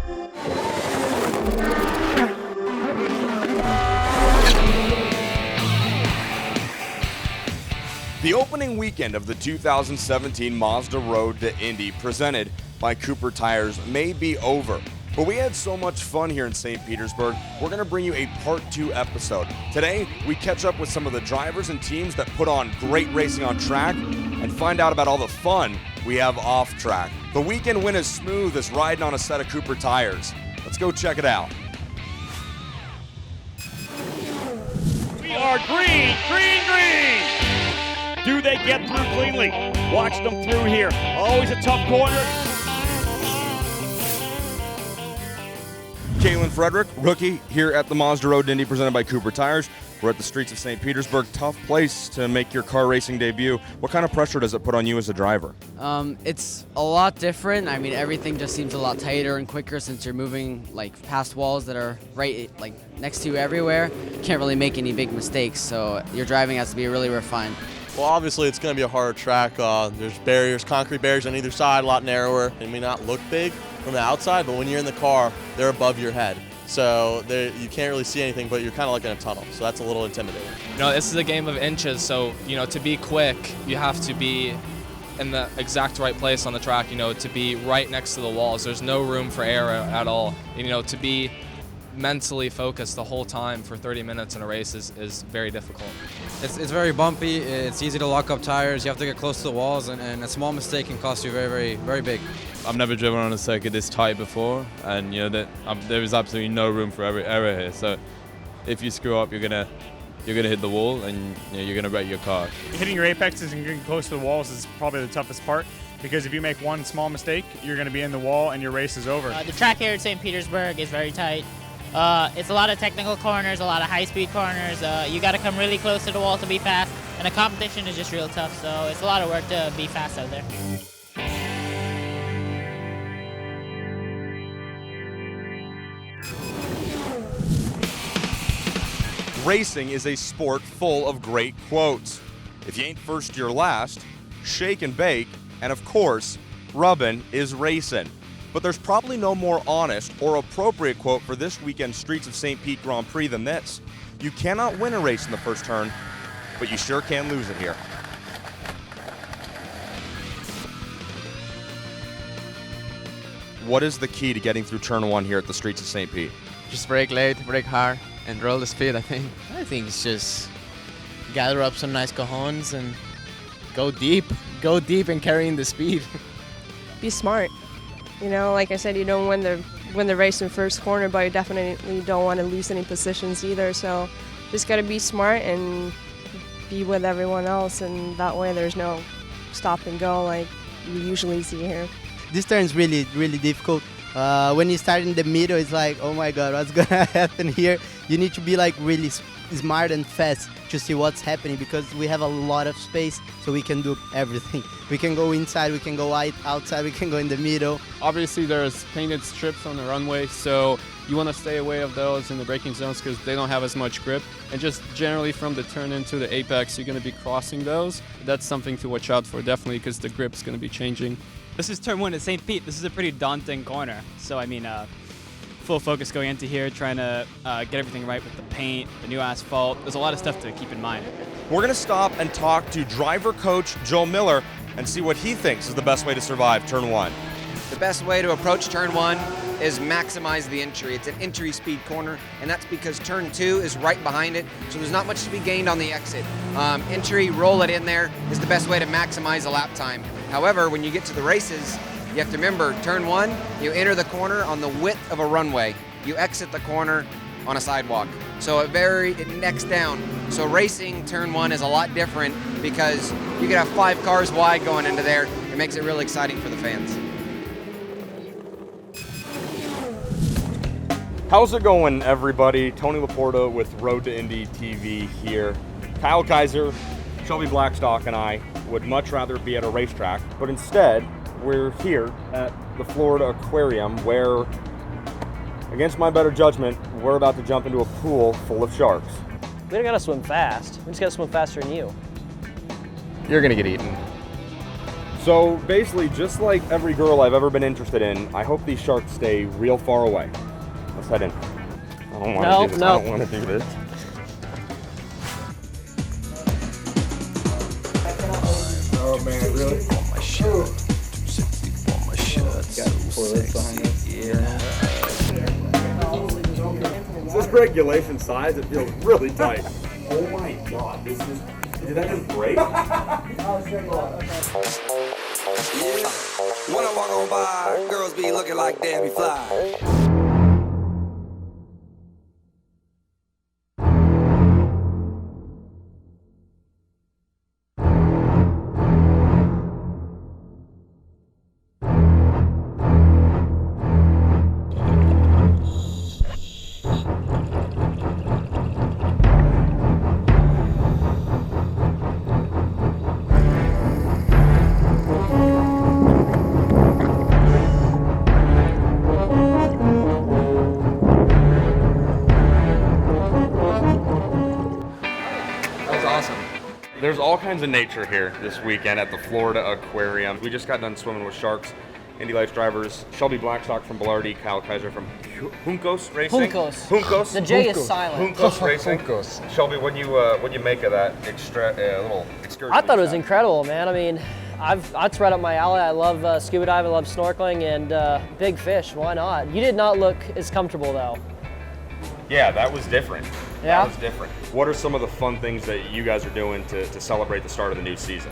The opening weekend of the 2017 Mazda Road to Indy, presented by Cooper Tires, may be over. But we had so much fun here in St. Petersburg, we're going to bring you a part 2 episode. Today, we catch up with some of the drivers and teams that put on great racing on track and find out about all the fun we have off track. The weekend went as smooth as riding on a set of Cooper Tires. Let's go check it out. We are green, green, green. Do they get through cleanly? Watch them through here. Always a tough corner. Katelyn Frederick, rookie here at the Mazda Road to Indy, presented by Cooper Tires. We're at the streets of St. Petersburg. Tough place to make your car racing debut. What kind of pressure does it put on you as a driver? It's a lot different. I mean, everything just seems a lot tighter and quicker since you're moving like past walls that are right like next to you everywhere. You can't really make any big mistakes, so your driving has to be really refined. Well, obviously it's going to be a hard track. There's barriers, concrete barriers on either side, a lot narrower. They may not look big from the outside, but when you're in the car, they're above your head. So you can't really see anything, but you're kind of like in a tunnel. So that's a little intimidating. You know, this is a game of inches. So, you know, to be quick, you have to be in the exact right place on the track, you know, to be right next to the walls. There's no room for error at all. And, you know, to be mentally focused the whole time for 30 minutes in a race is very difficult. It's very bumpy. It's easy to lock up tires. You have to get close to the walls, and a small mistake can cost you very, very, very big. I've never driven on a circuit this tight before, and you know that there is absolutely no room for error here. So if you screw up, you're gonna hit the wall, and you know, you're gonna wreck your car. Hitting your apexes and getting close to the walls is probably the toughest part, because if you make one small mistake, you're going to be in the wall and your race is over. The track here at St. Petersburg is very tight. It's a lot of technical corners, a lot of high-speed corners. You got to come really close to the wall to be fast, and the competition is just real tough, so it's a lot of work to be fast out there. Racing is a sport full of great quotes. If you ain't first, you're last. Shake and bake, and of course, rubbin' is racing. But there's probably no more honest or appropriate quote for this weekend's Streets of St. Pete Grand Prix than this. You cannot win a race in the first turn, but you sure can lose it here. What is the key to getting through turn 1 here at the Streets of St. Pete? Just brake late, brake hard, and roll the speed, I think. I think it's just gather up some nice cajones and go deep and carrying the speed. Be smart. You know, like I said, you don't win the race in first corner, but you definitely don't want to lose any positions either. So just got to be smart and be with everyone else, and that way there's no stop and go like we usually see here. This turn is really, really difficult. When you start in the middle, it's like, oh my God, what's gonna happen here? You need to be like really smart and fast to see what's happening, because we have a lot of space, so we can do everything. We can go inside, we can go outside, we can go in the middle. Obviously there's painted strips on the runway, so you want to stay away of those in the braking zones because they don't have as much grip. And just generally from the turn into the apex, you're going to be crossing those. That's something to watch out for, definitely, because the grip's going to be changing. This is turn 1 at St. Pete. This is a pretty daunting corner. So, I mean, full focus going into here, trying to get everything right with the paint, the new asphalt. There's a lot of stuff to keep in mind. We're going to stop and talk to driver coach Joe Miller and see what he thinks is the best way to survive turn 1. The best way to approach turn 1 is maximize the entry. It's an entry speed corner, and that's because turn 2 is right behind it, so there's not much to be gained on the exit. Entry, roll it in there, is the best way to maximize a lap time. However, when you get to the races, you have to remember, turn 1, you enter the corner on the width of a runway. You exit the corner on a sidewalk. So it necks down. So racing turn 1 is a lot different because you could have 5 cars wide going into there. It makes it really exciting for the fans. How's it going, everybody? Tony Laporta with Road to Indy TV here. Kaiser Shelby Blackstock and I would much rather be at a racetrack, but instead we're here at the Florida Aquarium where, against my better judgment, we're about to jump into a pool full of sharks. We don't gotta swim fast. We just gotta swim faster than you. You're gonna get eaten. So basically, just like every girl I've ever been interested in, I hope these sharks stay real far away. Let's head in. I don't want to do this. I don't want to do this. Oh man, really? On my shirt. 260 on my shirt. So sexy. Yeah. Is this regulation size? It feels really tight. Oh my god, this is. Did that just break? Yeah. When I walk on by, girls be looking like Debbie Fly. There's all kinds of nature here this weekend at the Florida Aquarium. We just got done swimming with sharks. Indy Lights drivers, Shelby Blackstock from Blarty, Kyle Kaiser from Juncos Racing. Juncos. The J is silent. Juncos Racing. Shelby, what do you make of that little excursion? I thought it was incredible, man. I mean, that's right up my alley. I love scuba diving, I love snorkeling, and big fish. Why not? You did not look as comfortable though. Yeah, that was different. Yeah? That was different. What are some of the fun things that you guys are doing to celebrate the start of the new season?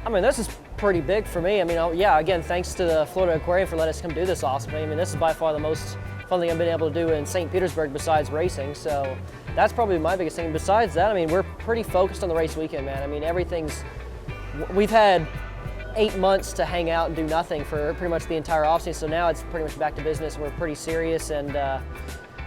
I mean, this is pretty big for me. I mean, yeah, again, thanks to the Florida Aquarium for letting us come do this awesome. I mean, this is by far the most fun thing I've been able to do in St. Petersburg besides racing. So that's probably my biggest thing. Besides that, I mean, we're pretty focused on the race weekend, man. I mean, we've had 8 months to hang out and do nothing for pretty much the entire offseason. So now it's pretty much back to business. We're pretty serious, and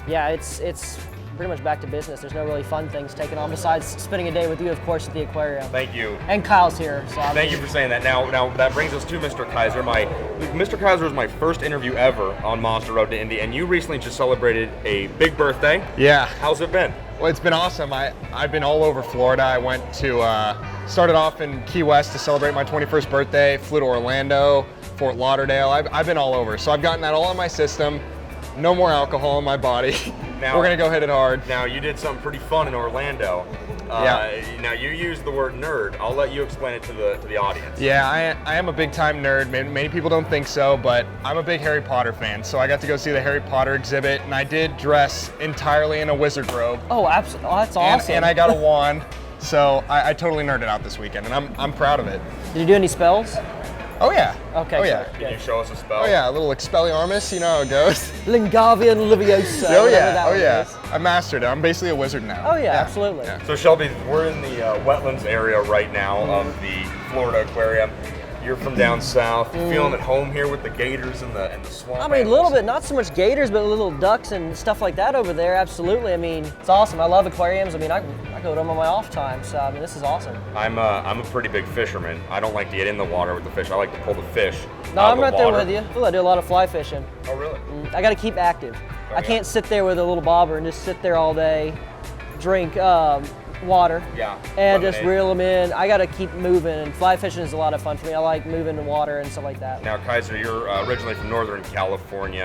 yeah, it's pretty much back to business. There's no really fun things taken on besides spending a day with you, of course, at the aquarium. Thank you. And Kyle's here. So Thank you for saying that. Now that brings us to Mr. Kaiser. Mr. Kaiser was my first interview ever on Mazda Road to Indy, and you recently just celebrated a big birthday. Yeah. How's it been? Well, it's been awesome. I've been all over Florida. I went to, started off in Key West to celebrate my 21st birthday, flew to Orlando, Fort Lauderdale. I've been all over. So I've gotten that all in my system. No more alcohol in my body. Now, we're gonna go hit it hard. Now, you did something pretty fun in Orlando. Yeah. Now, you used the word nerd. I'll let you explain it to the audience. Yeah, I am a big time nerd. Many people don't think so, but I'm a big Harry Potter fan. So I got to go see the Harry Potter exhibit, and I did dress entirely in a wizard robe. Oh, absolutely! Oh, that's awesome. And I got a wand. So I totally nerded out this weekend, and I'm proud of it. Did you do any spells? Oh yeah. Okay. Oh yeah. Can you show us a spell? Oh yeah, a little Expelliarmus, you know how it goes. Lingarvian Leviosa. Oh yeah. I mastered it. I'm basically a wizard now. Oh yeah, absolutely. Yeah. So Shelby, we're in the wetlands area right now of the Florida Aquarium. You're from down south. You feeling at home here with the gators and the swamp? I mean, a little bit, not so much gators, but little ducks and stuff like that over there. Absolutely. I mean, it's awesome. I love aquariums. I mean, I go to them on my off time. So I mean, this is awesome. I'm a pretty big fisherman. I don't like to get in the water with the fish. I like to pull the fish. No, I'm right there with you. I do a lot of fly fishing. Oh really? I got to keep active. I can't sit there with a little bobber and just sit there all day, drink water, and just reel them in. I got to keep moving, and fly fishing is a lot of fun for me. I like moving in water and stuff like that. Now, Kaiser, you're originally from Northern California,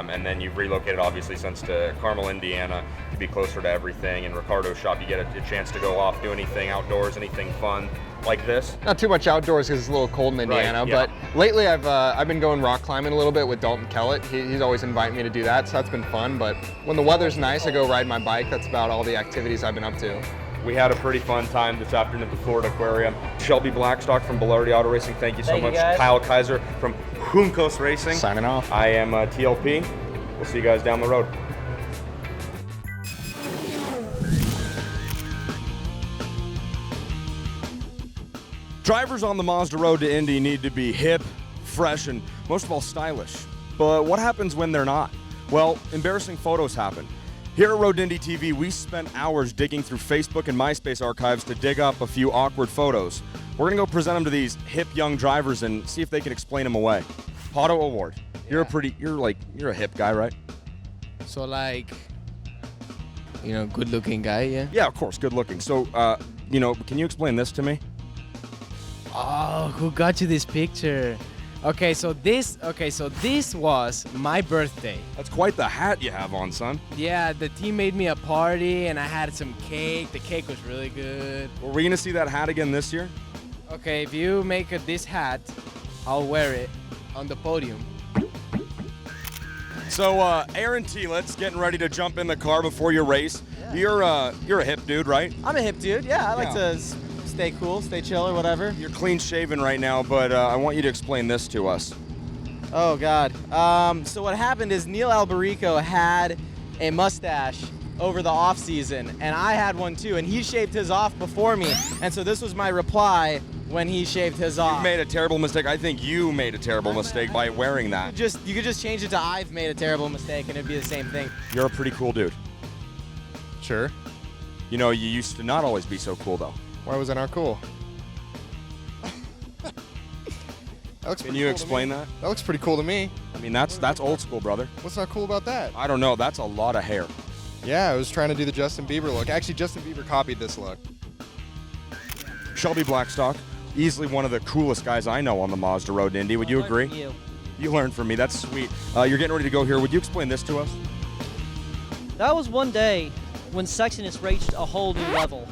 and then you've relocated, obviously, since to Carmel, Indiana, to be closer to everything. And Ricardo's shop, you get a chance to go off, do anything outdoors, anything fun like this? Not too much outdoors because it's a little cold in Indiana, but lately I've been going rock climbing a little bit with Dalton Kellett. He's always inviting me to do that, so that's been fun. But when the weather's nice, I go ride my bike. That's about all the activities I've been up to. We had a pretty fun time this afternoon at the Florida Aquarium. Shelby Blackstock from Blarty Auto Racing, thank you so much. Kyle Kaiser from Juncos Racing. Signing off. I am TLP. We'll see you guys down the road. Drivers on the Mazda Road to Indy need to be hip, fresh, and most of all stylish. But what happens when they're not? Well, embarrassing photos happen. Here at Road to Indy TV, we spent hours digging through Facebook and MySpace archives to dig up a few awkward photos. We're gonna go present them to these hip young drivers and see if they can explain them away. Pato Award, you're a hip guy, right? So good looking guy, yeah? Yeah, of course, good looking. So, can you explain this to me? Oh, who got you this picture? Okay, so this was my birthday. That's quite the hat you have on, son. Yeah, the team made me a party and I had some cake. The cake was really good. Were we gonna see that hat again this year? Okay, if you make this hat, I'll wear it on the podium. So, Aaron Telitz getting ready to jump in the car before your race. Yeah. You're a hip dude, right? I'm a hip dude, yeah. I like to stay cool, stay chill or whatever. You're clean shaven right now, but I want you to explain this to us. Oh, God. So what happened is Neil Albarico had a mustache over the off season, and I had one too, and he shaved his off before me. And so this was my reply when he shaved his off. You made a terrible mistake. I think you made a terrible mistake by wearing that. You could just change it to I've made a terrible mistake, and it'd be the same thing. You're a pretty cool dude. Sure. You know, you used to not always be so cool, though. Why was I not cool? Can you explain that? That looks pretty cool to me. I mean, that's old school, brother. What's not cool about that? I don't know. That's a lot of hair. Yeah, I was trying to do the Justin Bieber look. Actually, Justin Bieber copied this look. Shelby Blackstock, easily one of the coolest guys I know on the Mazda road to Indy. Would you agree? You learned from me. That's sweet. You're getting ready to go here. Would you explain this to us? That was one day when sexiness reached a whole new level.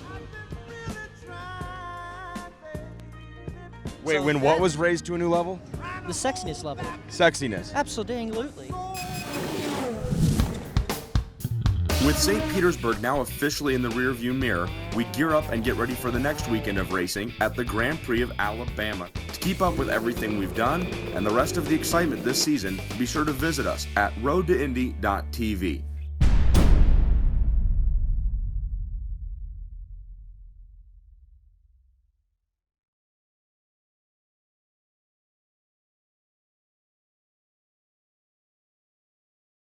Wait, when what was raised to a new level? The sexiness level. Sexiness. Absolutely. With St. Petersburg now officially in the rearview mirror, we gear up and get ready for the next weekend of racing at the Grand Prix of Alabama. To keep up with everything we've done and the rest of the excitement this season, be sure to visit us at roadtoindy.tv.